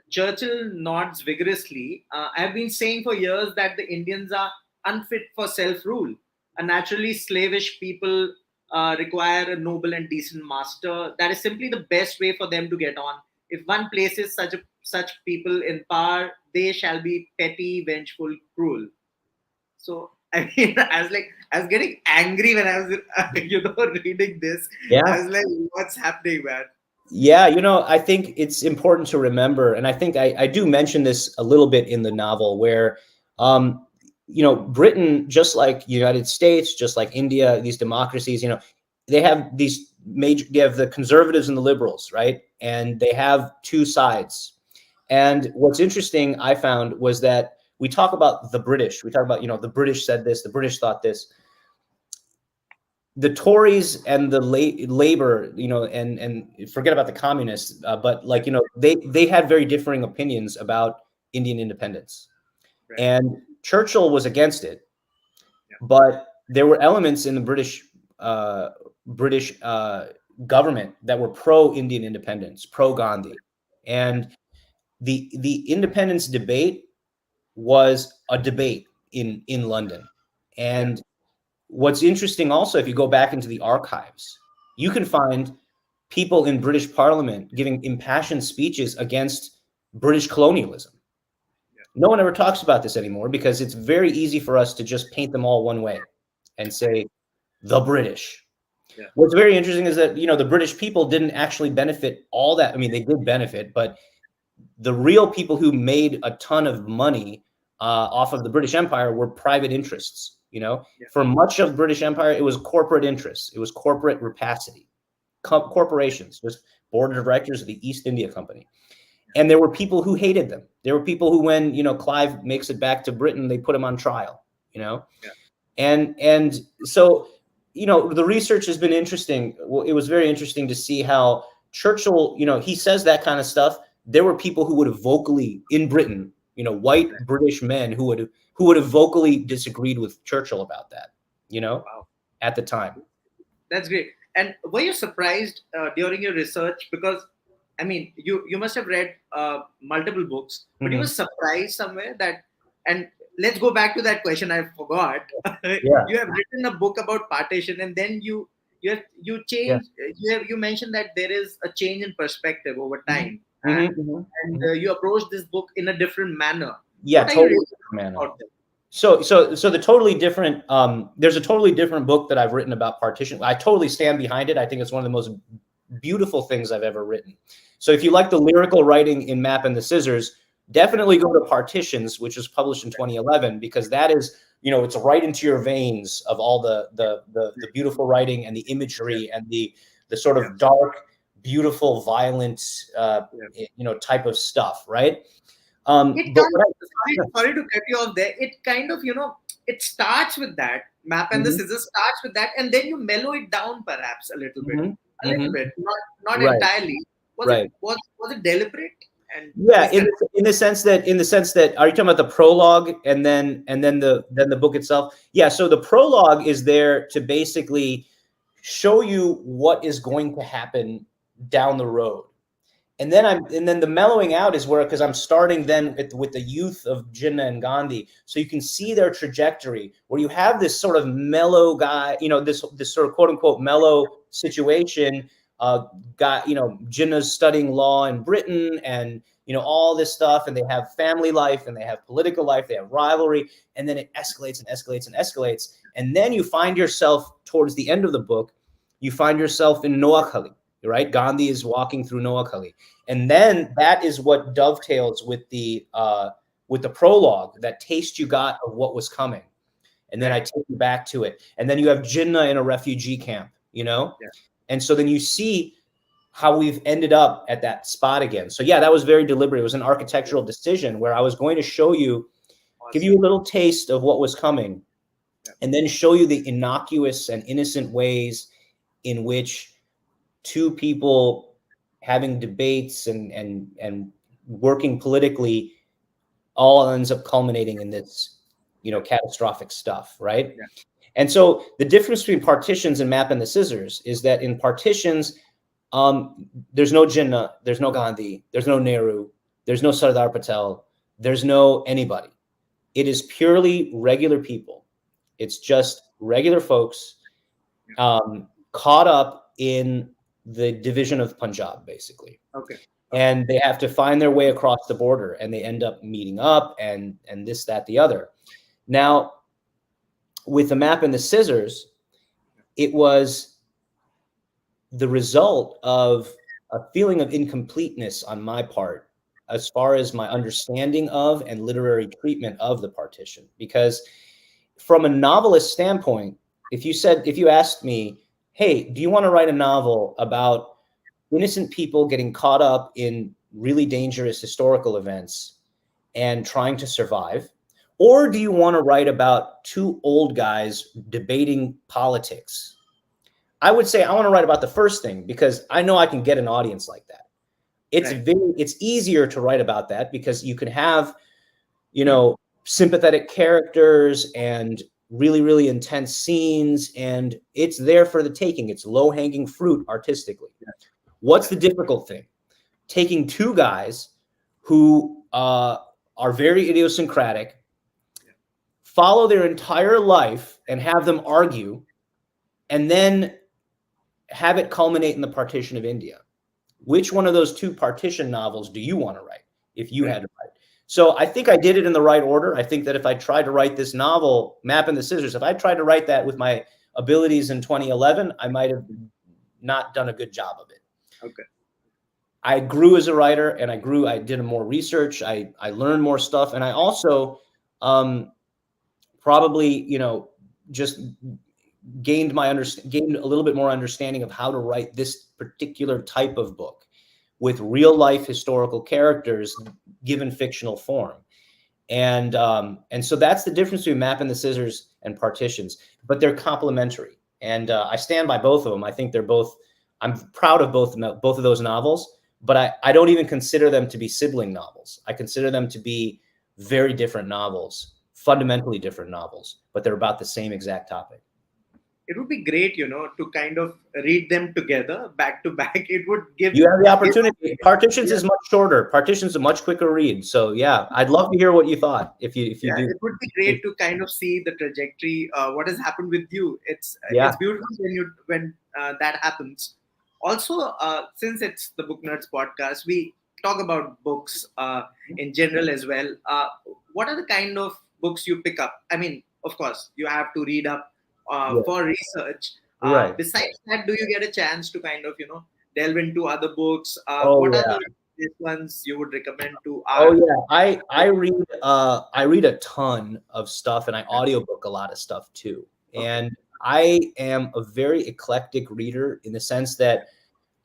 Churchill nods vigorously. I've been saying for years that the Indians are unfit for self rule. A naturally slavish people require a noble and decent master. That is simply the best way for them to get on. If one places such people in power, they shall be petty, vengeful, cruel. So I mean, I was getting angry when I was, reading this. I Yeah. was like, "What's happening, man?" Yeah, I think it's important to remember, and I think I do mention this a little bit in the novel, where, Britain, just like United States, just like India, these democracies, they have they have the conservatives and the liberals, right? And they have two sides. And what's interesting, I found, was that we talk about the British. We talk about, the British said this, the British thought this. The Tories and the labor, and forget about the communists, but like, they had very differing opinions about Indian independence, Right. and Churchill was against it, Yeah. but there were elements in the British government that were pro Indian independence, pro Gandhi, and the independence debate was a debate in London, Yeah. and what's interesting also, if you go back into the archives, you can find people in British Parliament giving impassioned speeches against British colonialism. Yeah. No one ever talks about this anymore because it's very easy for us to just paint them all one way and say, the British. Yeah. What's very interesting is that, the British people didn't actually benefit all that. I mean, they did benefit, but the real people who made a ton of money off of the British Empire were private interests. Yeah. For much of British Empire, it was corporate interests. It was corporate rapacity, corporations, just board of directors of the East India Company. And there were people who hated them. There were people who, when, Clive makes it back to Britain, they put him on trial, Yeah. And so, the research has been interesting. Well, it was very interesting to see how Churchill, he says that kind of stuff. There were people who would have vocally in Britain, white British men who would have vocally disagreed with Churchill about that, Wow. at the time. That's great. And were you surprised during your research? Because I mean, you must have read multiple books, but you were Mhm. surprised somewhere that. And let's go back to that question I forgot. Yeah, You have written a book about partition, and then you yeah. change. You mentioned that there is a change in perspective over Mhm. time, Mhm, and mhm, mhm. you approach this book in a different manner. Yeah, What are you totally reading different manner. about them? So the totally different, there's a totally different book that I've written about partition. I totally stand behind it. I think it's one of the most beautiful things I've ever written. So if you like the lyrical writing in Map and the Scissors, definitely go to Partitions, which was published in 2011, because that is, it's right into your veins of all the beautiful writing and the Yeah, imagery and the sort yeah, of dark, beautiful, violent, yeah. type of stuff, right? It But kind what sorry to cut you off there. It kind of, it starts with that. Map and the Mhm, scissors starts with that, and then you mellow it down perhaps a little bit. mhm, A little mhm. bit. Not Right, entirely. right. Was it deliberate? And Yeah, please in continue. the sense that, are you talking about the prologue and then the book itself? Yeah, so the prologue is there to basically show you what is going to happen down the road. And then the mellowing out is where, because I'm starting then with the youth of Jinnah and Gandhi, so you can see their trajectory, where you have this sort of mellow guy, this sort of quote unquote mellow situation. Guy, Jinnah's studying law in Britain, and all this stuff, and they have family life, and they have political life, they have rivalry, and then it escalates and escalates and escalates, and then you find yourself towards the end of the book, you find yourself in Noakhali, right? Gandhi is walking through Noakhali, and then that is what dovetails with the prologue, that taste you got of what was coming, and then I Right. take you back to it, and then you have Jinnah in a refugee camp, Yeah. and so then you see how we've ended up at that spot again. So yeah, that was very deliberate. It was an architectural decision where I was going to show you, give you Awesome. a little taste of what was coming, Yeah. and then show you the innocuous and innocent ways in which two people having debates and working politically all ends up culminating in this, catastrophic stuff, right? Yeah. And so the difference between Partitions and Map and the Scissors is that in Partitions, there's no Jinnah, there's no Gandhi, there's no Nehru, there's no Sardar Patel, there's no anybody. It is purely regular people. It's just regular folks, Yeah. caught up in the division of Punjab, basically. Okay. Okay. And they have to find their way across the border, and they end up meeting up, and this, that, the other. Now, with the Map and the Scissors, it was the result of a feeling of incompleteness on my part as far as my understanding of and literary treatment of the partition. Because from a novelist standpoint, if you asked me, hey, do you want to write a novel about innocent people getting caught up in really dangerous historical events and trying to survive? Or do you want to write about two old guys debating politics? I would say I want to write about the first thing, because I know I can get an audience like that. Right. It's easier to write about that because you can have, sympathetic characters and really, really intense scenes, and it's there for the taking. It's low hanging fruit artistically. Yeah. What's Yeah. the difficult thing? Taking two guys who are very idiosyncratic, Yeah. follow their entire life, and have them argue, and then have it culminate in the partition of India. Which one of those two partition novels do you want to write if you Right. had to write? So I think I did it in the right order. I think that if I tried to write this novel, Map and the Scissors, if I tried to write that with my abilities in 2011, I might have not done a good job of it. Okay. I grew as a writer, and I did more research. I learned more stuff. And I also probably, just gained a little bit more understanding of how to write this particular type of book with real life historical characters given fictional form. And so that's the difference between map and the scissors and partitions, but they're complementary. And I stand by both of them. I think they're both. I'm proud of both of those novels, but I don't even consider them to be sibling novels. I consider them to be very different novels, fundamentally different novels, but they're about the same exact topic. It would be great, to kind of read them together back to back. It would You have the give opportunity. Partitions yeah, is much shorter. Partitions a much quicker read. So yeah, I'd love to hear what you thought if you yeah, do. it would be great to kind of see the trajectory, what has happened with you. It's Yeah. beautiful when that happens. Also, since it's the Book Nerds podcast, we talk about books in general as well. What are the kind of books you pick up? I mean, of course, you have to read up Yeah. for research. Right. Besides that, do you get a chance to kind of delve into other books? Oh What are yeah. the ones you would recommend to Oh our yeah. I read a ton of stuff, and I audiobook a lot of stuff too. okay? And I am a very eclectic reader in the sense that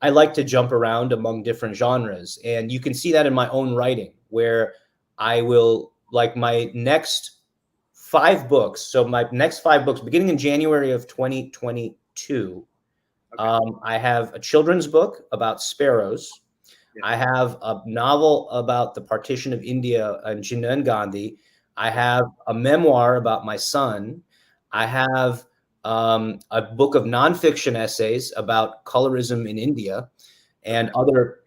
I like to jump around among different genres. And you can see that in my own writing, where I will, like, my next 5 books. So my next 5 books, beginning in January of 2022, Okay. I have a children's book about sparrows. Yeah. I have a novel about the partition of India and Jinnah and Gandhi. I have a memoir about my son. I have a book of nonfiction essays about colorism in India and Okay.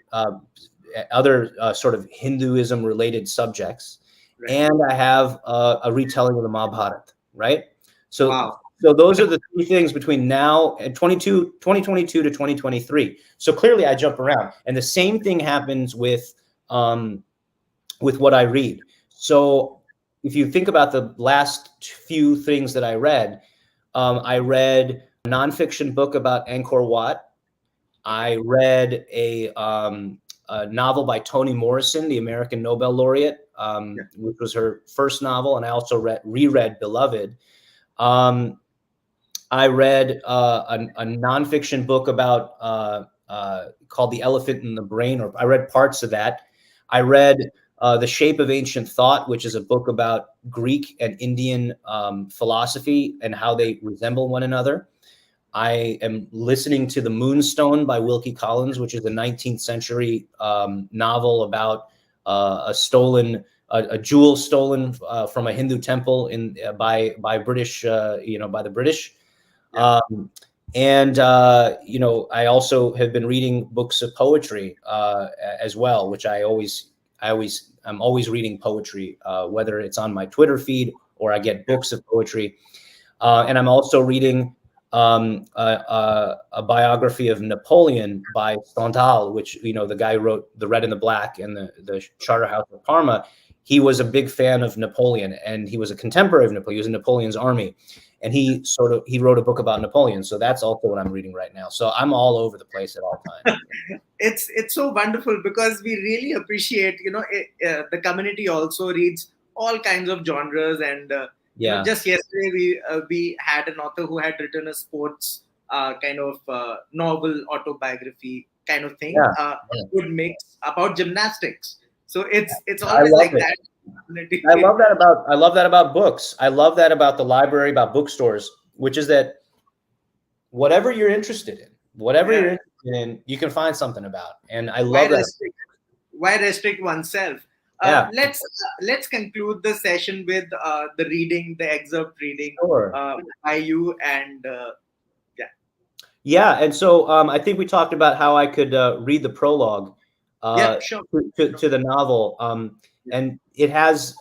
other sort of Hinduism related subjects. Right. And I have a retelling of the Mahabharata, right? So Wow. so those are the 3 things between now and 2022 to 2023. So clearly I jump around. And the same thing happens with what I read. So if you think about the last few things that I read a nonfiction book about Angkor Wat. I read a novel by Toni Morrison, the American Nobel laureate, Yeah. which was her first novel. And I also reread Beloved. Um, I read a nonfiction book about called The Elephant in the Brain, or I read parts of that. I read The Shape of Ancient Thought, which is a book about Greek and Indian philosophy and how they resemble one another. I am listening to The Moonstone by Wilkie Collins, which is a 19th century novel about a jewel stolen from a Hindu temple by British, by the British. Yeah. And I also have been reading books of poetry as well, which I'm always reading poetry, whether it's on my Twitter feed or I get books of poetry. And I'm also reading a biography of Napoleon by Stendhal, which, the guy who wrote The Red and the Black and the Charterhouse of Parma. He was a big fan of Napoleon, and he was a contemporary of Napoleon. He was in Napoleon's army, and he wrote a book about Napoleon. So that's also what I'm reading right now. So I'm all over the place at all times. It's so wonderful because we really appreciate the community also reads all kinds of genres, and Yeah. just yesterday we had an author who had written a sports kind of novel autobiography kind of thing, Yeah. a good mix about gymnastics. So it's I always love like it. that. I love that about books. I love that about the library, about bookstores, which is that whatever you're interested in, Yeah. you can find something about. And I why love that. restrict why restrict oneself? Yeah, Let's conclude the session with the excerpt reading sure. by you, and yeah. Yeah, and so I think we talked about how I could read the prologue Yeah, uh, sure. to the novel, Yeah. and it has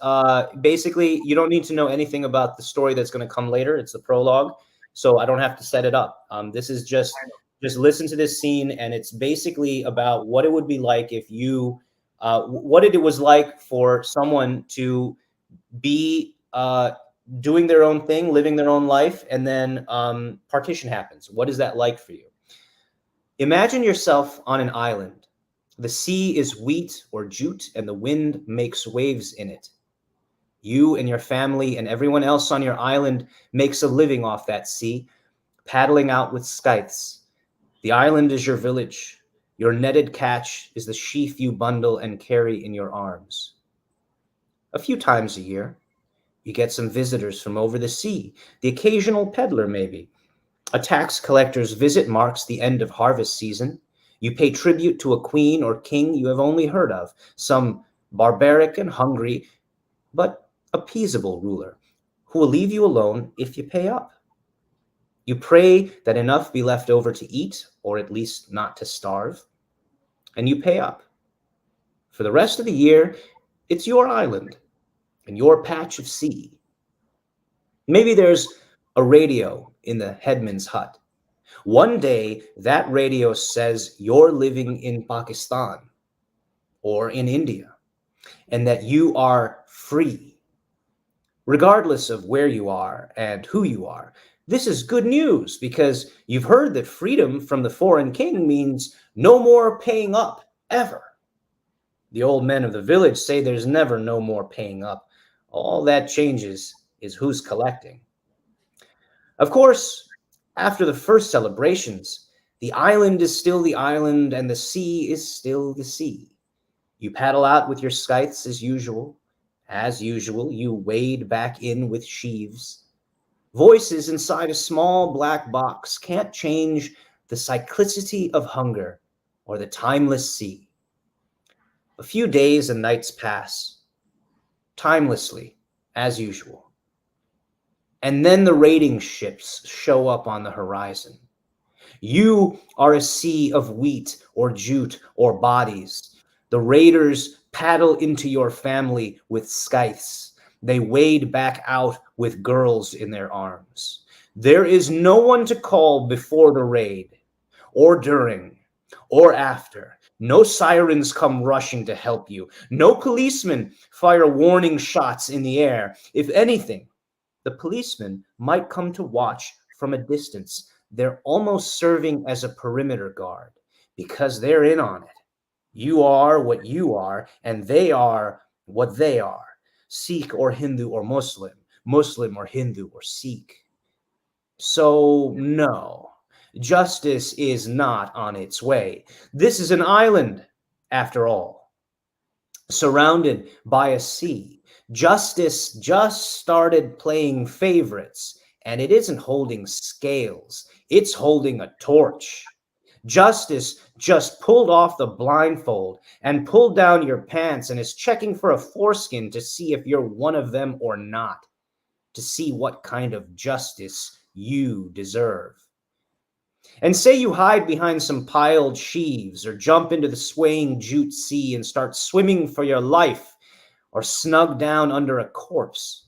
basically, you don't need to know anything about the story that's going to come later. It's the prologue, so I don't have to set it up. This is I know. just listen to this scene, and it's basically about what it would be like if what it was like for someone to be doing their own thing, living their own life, and then partition happens. What is that like for you? Imagine yourself on an island. The sea is wheat or jute, and the wind makes waves in it. You and your family and everyone else on your island makes a living off that sea, paddling out with scythes. The island is your village. Your netted catch is the sheaf you bundle and carry in your arms. A few times a year, you get some visitors from over the sea, the occasional peddler maybe. A tax collector's visit marks the end of harvest season. You pay tribute to a queen or king you have only heard of, some barbaric and hungry, but appeasable ruler, who will leave you alone if you pay up. You pray that enough be left over to eat, or at least not to starve, and you pay up. For the rest of the year, it's your island and your patch of sea. Maybe there's a radio in the headman's hut. One day, that radio says you're living in Pakistan or in India and that you are free, regardless of where you are and who you are. This is good news because you've heard that freedom from the foreign king means no more paying up ever. The old men of the village say there's never no more paying up. All that changes is who's collecting. Of course, after the first celebrations, the island is still the island and the sea is still the sea. You paddle out with your scythes as usual. As usual, you wade back in with sheaves. Voices inside a small black box can't change the cyclicity of hunger or the timeless sea. A few days and nights pass, timelessly, as usual. And then the raiding ships show up on the horizon. You are a sea of wheat or jute or bodies. The raiders paddle into your family with scythes. They wade back out with girls in their arms. There is no one to call before the raid, or during, or after. No sirens come rushing to help you. No policemen fire warning shots in the air. If anything, the policemen might come to watch from a distance. They're almost serving as a perimeter guard because they're in on it. You are what you are, and they are what they are. Sikh or Hindu or Muslim, Muslim or Hindu or Sikh. So, no, justice is not on its way. This is an island, after all, surrounded by a sea. Justice just started playing favorites, and it isn't holding scales, it's holding a torch. Justice just pulled off the blindfold and pulled down your pants and is checking for a foreskin to see if you're one of them or not, to see what kind of justice you deserve. And say you hide behind some piled sheaves or jump into the swaying jute sea and start swimming for your life or snug down under a corpse.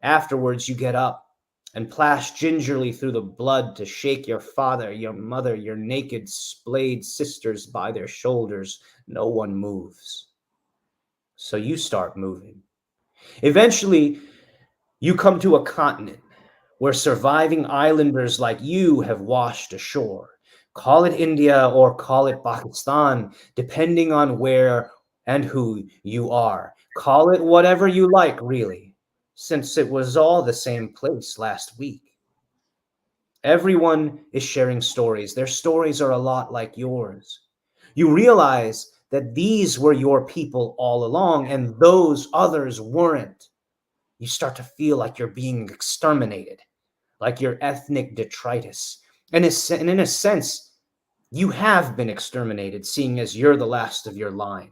Afterwards, you get up and plash gingerly through the blood to shake your father, your mother, your naked, splayed sisters by their shoulders. No one moves. So you start moving. Eventually, you come to a continent where surviving islanders like you have washed ashore. Call it India or call it Pakistan, depending on where and who you are. Call it whatever you like, really, since it was all the same place last week. Everyone is sharing stories. Their stories are a lot like yours. You realize that these were your people all along and those others weren't. You start to feel like you're being exterminated, like you're ethnic detritus. And in a sense, you have been exterminated, seeing as you're the last of your line.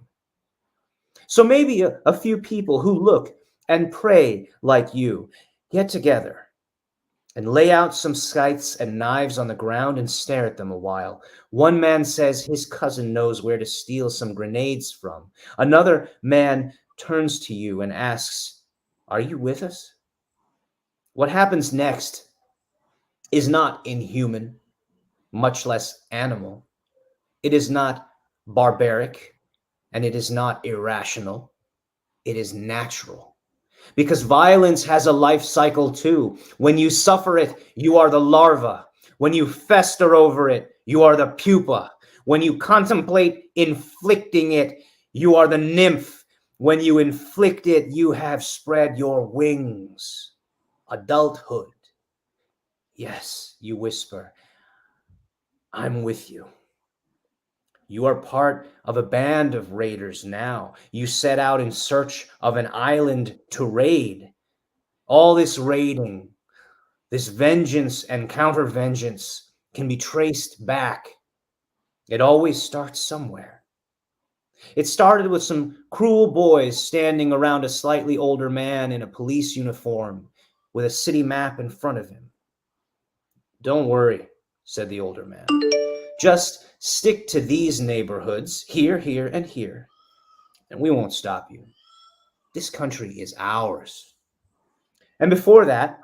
So maybe a few people who look and pray like you get together and lay out some scythes and knives on the ground and stare at them a while. One man says his cousin knows where to steal some grenades from. Another man turns to you and asks, "Are you with us?" What happens next is not inhuman, much less animal. It is not barbaric, and it is not irrational. It is natural. Because violence has a life cycle too. When you suffer it, you are the larva. When you fester over it, you are the pupa. When you contemplate inflicting it, you are the nymph. When you inflict it, you have spread your wings. Adulthood. Yes, you whisper, I'm with you. You are part of a band of raiders now. You set out in search of an island to raid. All this raiding, this vengeance and counter vengeance can be traced back. It always starts somewhere. It started with some cruel boys standing around a slightly older man in a police uniform with a city map in front of him. Don't worry, said the older man. Just stick to these neighborhoods, here, here, and here, and we won't stop you. This country is ours. And before that,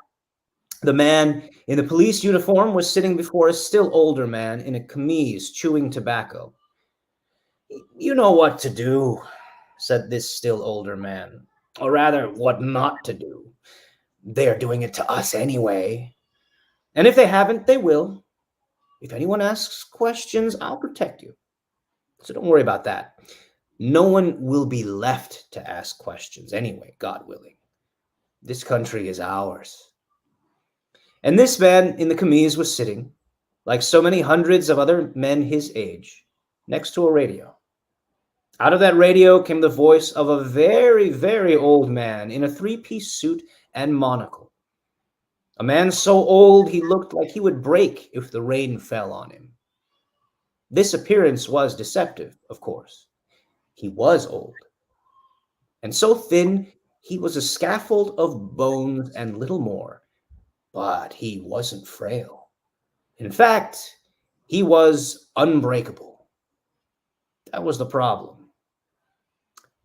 the man in the police uniform was sitting before a still older man in a camise chewing tobacco. You know what to do, said this still older man, or rather, what not to do. They're doing it to us anyway. And if they haven't, they will. If anyone asks questions, I'll protect you. So don't worry about that. No one will be left to ask questions anyway, God willing. This country is ours. And this man in the camise was sitting, like so many hundreds of other men his age, next to a radio. Out of that radio came the voice of a very, very old man in a three-piece suit and monocle. A man so old he looked like he would break if the rain fell on him. This appearance was deceptive, of course. He was old, and so thin he was a scaffold of bones and little more. But he wasn't frail. In fact, he was unbreakable. That was the problem.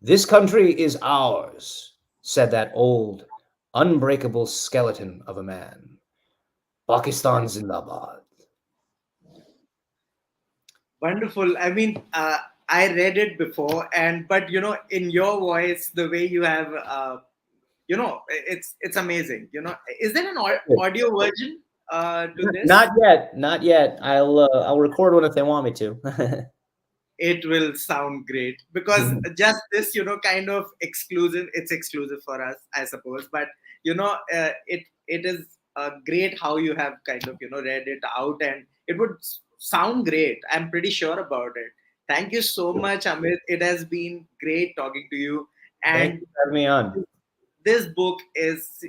This country is ours, said that old, unbreakable skeleton of a man. Pakistan Zindabad. Wonderful. I mean, I read it before, and but in your voice, the way you have, it's amazing. Is there an audio version to this? Not yet, not yet. I'll record one if they want me to. It will sound great because just this, kind of exclusive. It's exclusive for us, I suppose. But it is great how you have kind of read it out, and it would sound great. I'm pretty sure about it. Thank you so much, Amit. It has been great talking to you, Thank you and for having me on. this book is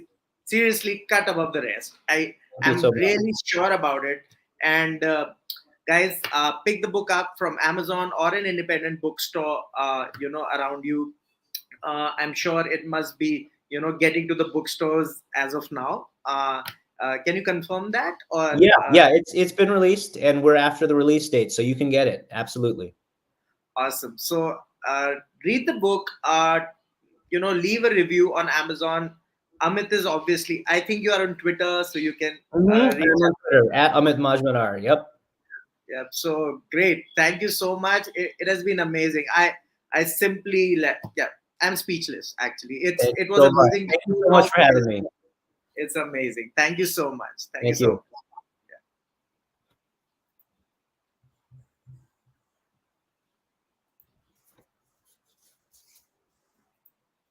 seriously cut above the rest. I Thank you am so much. really sure about it. And guys, pick the book up from Amazon or an independent bookstore, around you. I'm sure it must be, getting to the bookstores as of now. Can you confirm that? Or Yeah, it's been released, and we're after the release date, so you can get it. Absolutely. awesome. So read the book. Leave a review on Amazon. Amit is obviously. I think you are on Twitter, so you can I'm reach on Twitter at Amit Majmudar. Yep. Yeah, so great. Thank you so much. It has been amazing. I simply yeah, I'm speechless actually. Thank It you was so much. amazing. Thank you so much for having me. It's amazing. Thank you so much. Thank you Thank so much. you.